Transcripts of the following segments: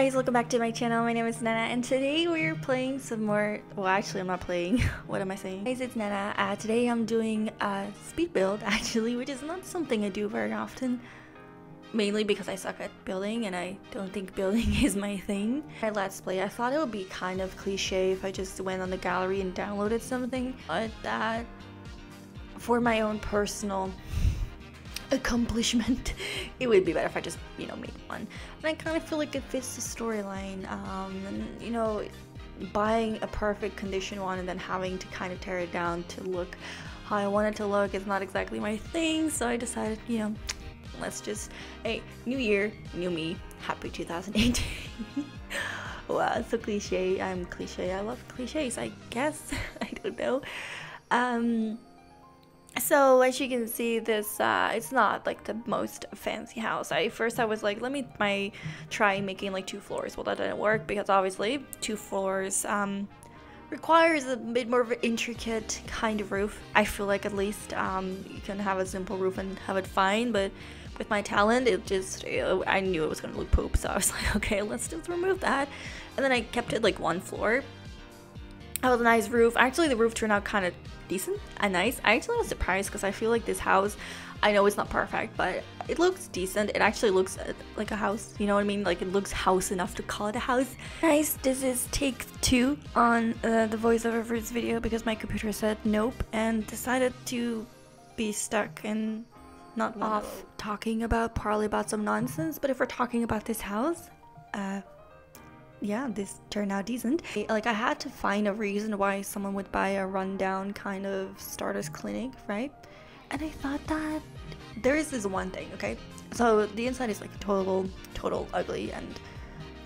Guys, welcome back to my channel. My name is Nenna, and today we're playing some more. Well, actually, I'm not playing. What am I saying? Guys, it's Nenna. Today I'm doing a speed build, actually, which is not something I do very often. Mainly because I suck at building, and I don't think building is my thing. My Let's Play, I thought it would be kind of cliche if I just went on the gallery and downloaded something, but that for my own personal accomplishment, it would be better if I just, made one. And I kind of feel like it fits the storyline, and buying a perfect condition one and then having to kind of tear it down to look how I want it to look is not exactly my thing. So I decided, let's just, hey, new year, new me, happy 2018. Wow, it's so cliche. I'm cliche. I love cliches, I guess. I don't know. So as you can see, this it's not like the most fancy house. First I was like, let me try making like 2 floors. Well, that didn't work because obviously 2 floors requires a bit more of an intricate kind of roof. I feel like at least you can have a simple roof and have it fine, but with my talent, I knew it was gonna look poop, so I was like, okay, let's just remove that. And then I kept it like 1 floor. That was a nice roof. Actually, the roof turned out kind of decent and nice. I actually was surprised because I feel like this house, I know it's not perfect, but it looks decent. It actually looks like a house, you know what I mean? Like, it looks house enough to call it a house. Guys, this is take 2 on the voiceover for this video because my computer said nope and decided to be stuck and not off talking probably about some nonsense. But if we're talking about this house, yeah, this turned out decent. Like, I had to find a reason why someone would buy a rundown kind of starter's clinic, right? And I thought that there is this one thing, okay? So the inside is like total ugly, and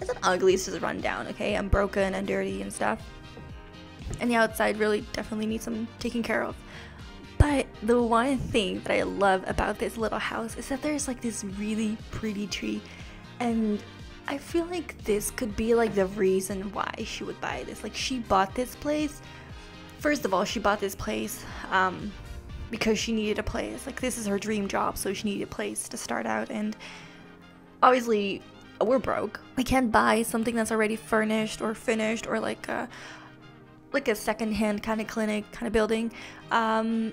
it's not ugly, it's just rundown, okay? I'm broken and dirty and stuff. And the outside really definitely needs some taking care of. But the one thing that I love about this little house is that there's like this really pretty tree, and I feel like this could be like the reason why she would buy this. Like, she bought this place. First of all, she bought this place because she needed a place. Like, this is her dream job, so she needed a place to start out. And obviously, we're broke. We can't buy something that's already furnished or finished, or like a secondhand kind of clinic kind of building.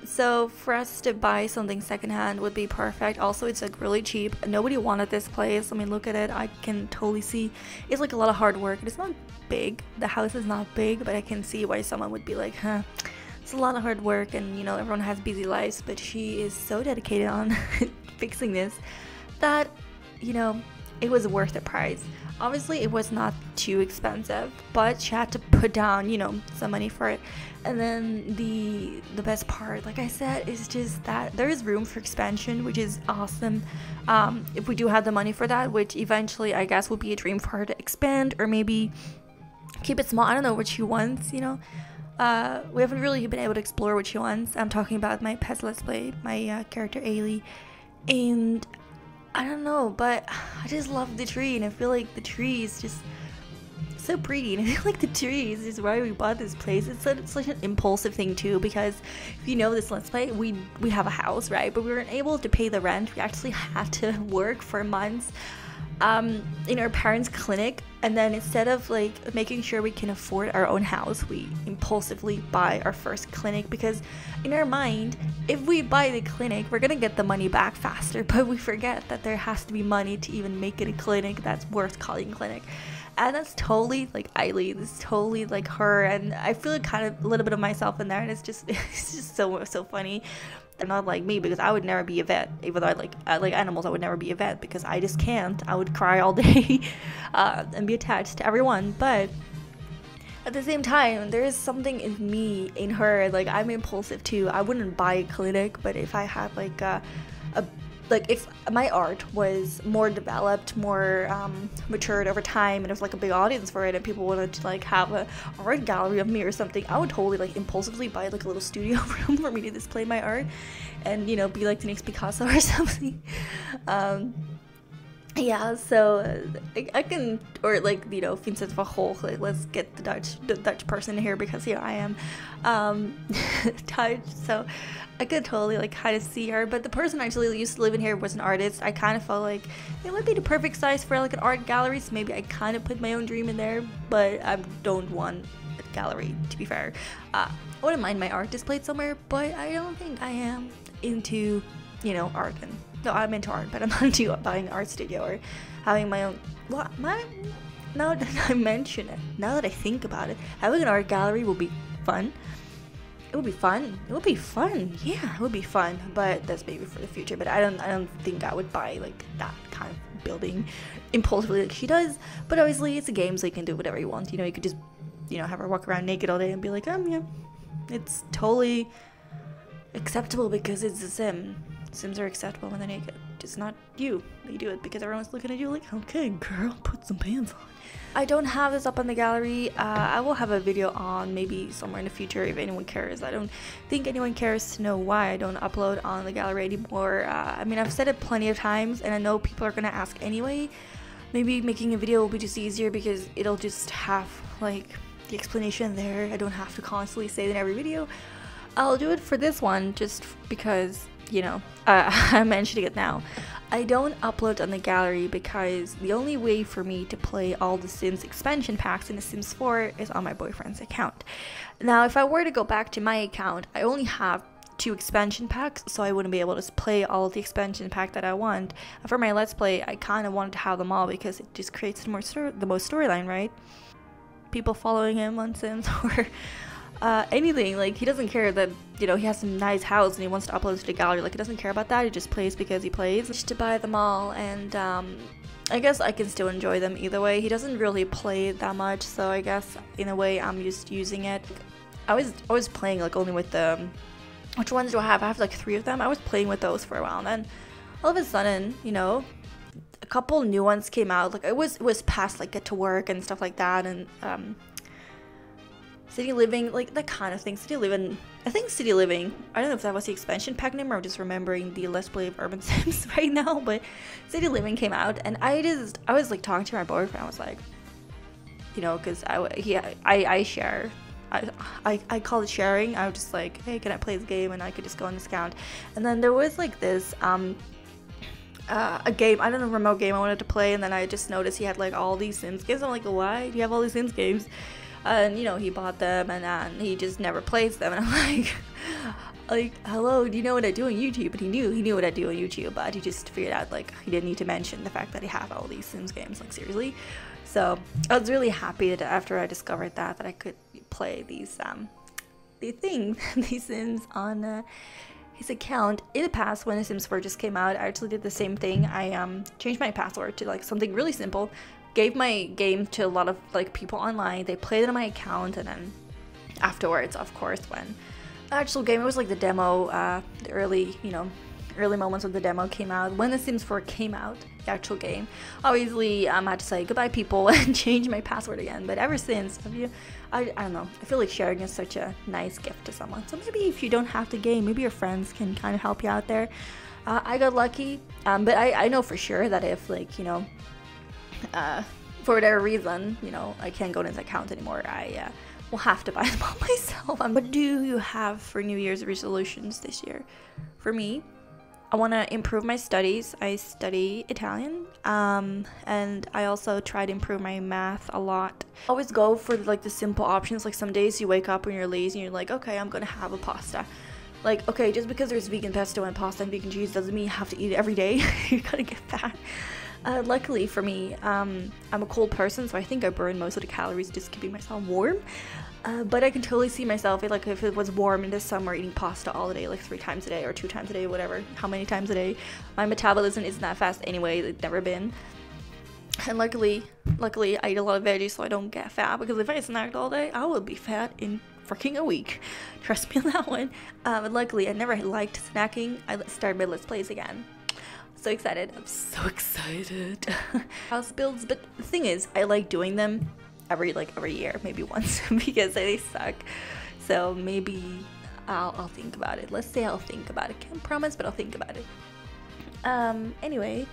So for us to buy something secondhand would be perfect. Also, it's like really cheap. Nobody wanted this place. I mean, look at it. I can totally see it's like a lot of hard work. It's not big. The house is not big, but I can see why someone would be like, huh, it's a lot of hard work, and everyone has busy lives, but she is so dedicated on fixing this that it was worth the price. Obviously, it was not too expensive, but she had to put down, some money for it. And then the best part, like I said, is just that there is room for expansion, which is awesome. If we do have the money for that, which eventually I guess would be a dream for her to expand, or maybe keep it small. I don't know what she wants, we haven't really been able to explore what she wants. I'm talking about my pet Let's Play, my character Ailey, and I don't know, but I just love the tree, and I feel like the tree is just so pretty, and I feel like the tree is just why we bought this place. It's such an impulsive thing too, because if you know this Let's Play, we have a house, right? But we weren't able to pay the rent. We actually had to work for months in our parents' clinic, and then instead of like making sure we can afford our own house, we impulsively buy our first clinic, because in our mind, if we buy the clinic, we're gonna get the money back faster, but we forget that there has to be money to even make it a clinic that's worth calling clinic. And that's totally like Eileen, it's totally like her, and I feel like kind of a little bit of myself in there, and it's just so funny. They're not like me, because I would never be a vet. Even though I like animals, I would never be a vet because I just can't. I would cry all day and be attached to everyone. But at the same time, there is something in me, in her, like I'm impulsive too. I wouldn't buy a clinic, but if I had like if my art was more developed, more matured over time, and there's like a big audience for it, and people wanted to like have a art gallery of me or something, I would totally like impulsively buy like a little studio room for me to display my art, and be like the next Picasso or something. yeah, so I can, or like, you know, Vincent van Gogh, like, let's get the Dutch person here because here I am Dutch, so I could totally like kind of see her. But the person actually used to live in here was an artist. I kind of felt like it would be the perfect size for like an art gallery, so maybe I kind of put my own dream in there, but I don't want a gallery, to be fair. I wouldn't mind my art displayed somewhere, but I don't think I am into, you know, art. And no, I'm into art, but I'm not into buying an art studio or having my own. What? Now that I mention it, now that I think about it, having an art gallery will be fun. It would be fun. It would be fun. Yeah, it would be fun. But that's maybe for the future. But I don't think I would buy like that kind of building impulsively like she does. But obviously, it's a game, so you can do whatever you want. You know, you could just, you know, have her walk around naked all day and be like, yeah, it's totally acceptable because it's a sim. Sims are acceptable when they're naked. Just not you. They do it because everyone's looking at you like, okay, girl, put some pants on. I don't have this up on the gallery. I will have a video on maybe somewhere in the future if anyone cares. I don't think anyone cares to know why I don't upload on the gallery anymore. I mean, I've said it plenty of times, and I know people are gonna ask anyway. Maybe making a video will be just easier because it'll just have like the explanation there. I don't have to constantly say it in every video. I'll do it for this one just because, you know, I'm mentioning it now. I don't upload on the gallery because the only way for me to play all the Sims expansion packs in The Sims 4 is on my boyfriend's account. Now, if I were to go back to my account, I only have 2 expansion packs, so I wouldn't be able to play all of the expansion pack that I want. For my Let's Play, I kind of wanted to have them all because it just creates the most storyline, right? People following him on Sims or anything. Like, he doesn't care that, you know, he has some nice house and he wants to upload to the gallery. Like, he doesn't care about that. He just plays because he plays. Just to buy them all, and I guess I can still enjoy them either way. He doesn't really play that much, so I guess in a way I'm just using it. I was playing like only with the which ones do I have? I have like 3 of them. I was playing with those for a while, and then all of a sudden, you know, a couple new ones came out. Like, it was past like Get to Work and stuff like that, and City Living, like that kind of thing. City Living, I think City Living, I don't know if that was the expansion pack name or I'm just remembering the Let's Play of Urban Sims right now, but City Living came out, and I was like talking to my boyfriend. I was like, you know, because I share. I call it sharing. I was just like, hey, can I play this game? And I could just go on this account. And then there was like this a game, I don't know, remote game I wanted to play, and then I just noticed he had like all these Sims games. I'm like, why do you have all these Sims games? And you know, he bought them, and he just never plays them, and I'm like, hello, do you know what I do on YouTube? And he knew what I do on YouTube, but he just figured out like he didn't need to mention the fact that he had all these Sims games, like seriously. So I was really happy that after I discovered that I could play these these Sims on his account. In the past, when The Sims 4 just came out, I actually did the same thing. I changed my password to like something really simple, gave my game to a lot of like people online. They played it on my account, and then afterwards, of course, when the actual game, it was like the demo, the early moments of the demo came out. When The Sims 4 came out, the actual game, obviously I had to say goodbye people and change my password again. But ever since, I don't know, I feel like sharing is such a nice gift to someone. So maybe if you don't have the game, maybe your friends can kind of help you out there. I got lucky, but I know for sure that if, like, you know, for whatever reason, you know, I can't go to his account anymore, I will have to buy them all myself. What do you have for New Year's resolutions this year? For me, I want to improve my studies. I study Italian, and I also try to improve my math a lot. I always go for like the simple options. Like, some days you wake up when you're lazy and you're like, okay, I'm gonna have a pasta. Like, okay, just because there's vegan pesto and pasta and vegan cheese doesn't mean you have to eat it every day. You're gonna get fat. Luckily for me, I'm a cold person, so I think I burn most of the calories just keeping myself warm. But I can totally see myself, like, if it was warm in the summer, eating pasta all day, like 3 times a day or 2 times a day, whatever, how many times a day. My metabolism isn't that fast anyway, it's never been. And luckily, I eat a lot of veggies so I don't get fat, because if I snacked all day, I would be fat in freaking a week. Trust me on that one. But luckily, I never liked snacking. I started my Let's Plays again. So excited. I'm so excited. House builds, but the thing is, I like doing them every year, maybe once, because they suck. So maybe I'll think about it. Let's say I'll think about it. Can't promise, but I'll think about it. Anyway,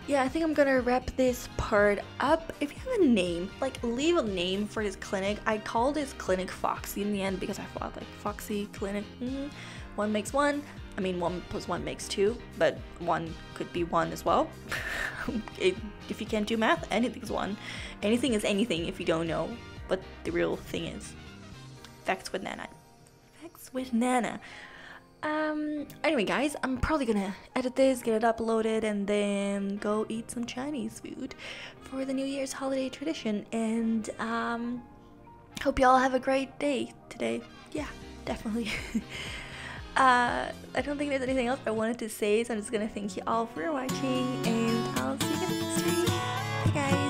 yeah, I think I'm gonna wrap this part up. If you have a name, like leave a name for this clinic. I call this clinic Foxy in the end because I thought like Foxy clinic, one makes one. I mean, 1 + 1 makes 2, but 1 could be 1 as well. If you can't do math, anything's 1. Anything is anything if you don't know what the real thing is. Facts with Nenna. Facts with Nenna. Anyway guys, I'm probably gonna edit this, get it uploaded, and then go eat some Chinese food for the New Year's holiday tradition. And hope y'all have a great day today. Yeah, definitely. I don't think there's anything else I wanted to say, so I'm just gonna thank you all for watching, and I'll see you next time. Bye guys.